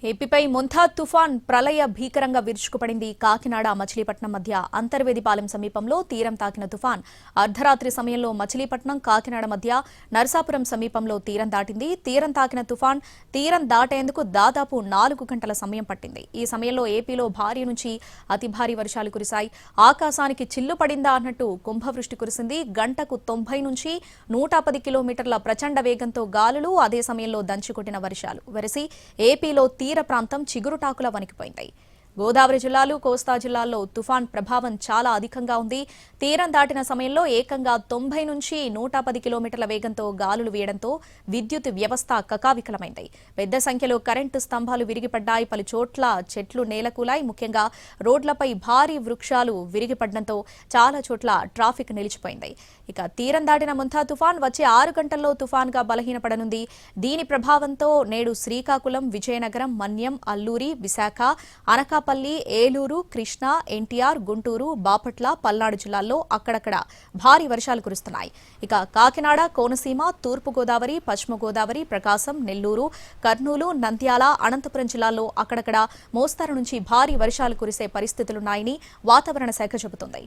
ఏపీపై మొంతా తుఫాన్ ప్రళయ భీకరంగా విరుచుకుపడింది. కాకినాడ మచిలీపట్నం మధ్య అంతర్వేదిపాలెం సమీపంలో తీరం తాకిన తుఫాన్ అర్ధరాత్రి సమయంలో మచిలీపట్నం కాకినాడ మధ్య నరసాపురం సమీపంలో తీరం దాటింది. తీరం తాకిన తుఫాన్ తీరం దాటేందుకు దాదాపు 4 గంటల సమయం పట్టింది. ఈ సమయంలో ఏపీలో భారీ నుంచి అతి భారీ వర్షాలు కురిశాయి. ఆకాశానికి చిల్లు పడిందా అన్నట్టు కుంభవృష్టి కురిసింది. గంటకు 90 నుంచి 110 కిలోమీటర్ల ప్రచండ వేగంతో గాలులు, అదే సమయంలో దంచుకొట్టిన వర్షాలు వెరసి ఏపీలో తీర ప్రాంతం చిగురుటాకులా వణికిపోయింది. గోదావరి జిల్లాలు, కోస్తా జిల్లాల్లో తుఫాన్ ప్రభావం చాలా అధికంగా ఉంది. తీరం దాటిన సమయంలో ఏకంగా 90 నుంచి 110 కిలోమీటర్ల వేగంతో గాలులు వీయడంతో విద్యుత్ వ్యవస్థ కకావికలమైంది. పెద్ద సంఖ్యలో కరెంటు స్తంభాలు విరిగిపడ్డాయి. పలు చోట్ల చెట్లు నేలకూలాయి. ముఖ్యంగా రోడ్లపై భారీ వృక్షాలు విరిగిపడడంతో చాలా చోట్ల ట్రాఫిక్ నిలిచిపోయింది. ఇక తీరం దాటిన మొంతా తుఫాన్ వచ్చే 6 గంటల్లో తుఫాన్గా బలహీనపడనుంది. దీని ప్రభావంతో నేడు శ్రీకాకుళం, విజయనగరం, మన్యం, అల్లూరి, విశాఖ, అనకాపల్లి, ఏలూరు, కృష్ణా, ఎన్టీఆర్, గుంటూరు, బాపట్ల, పల్నాడు జిల్లాల్లో అక్కడక్కడ భారీ వర్షాలు కురుస్తున్నాయి. ఇక కాకినాడ, కోనసీమ, తూర్పు గోదావరి, పశ్చిమ గోదావరి, ప్రకాశం, నెల్లూరు, కర్నూలు, నంద్యాల, అనంతపురం జిల్లాల్లో అక్కడక్కడ మోస్తరు నుంచి భారీ వర్షాలు కురిసే పరిస్థితులున్నాయని వాతావరణ శాఖ చెబుతోంది.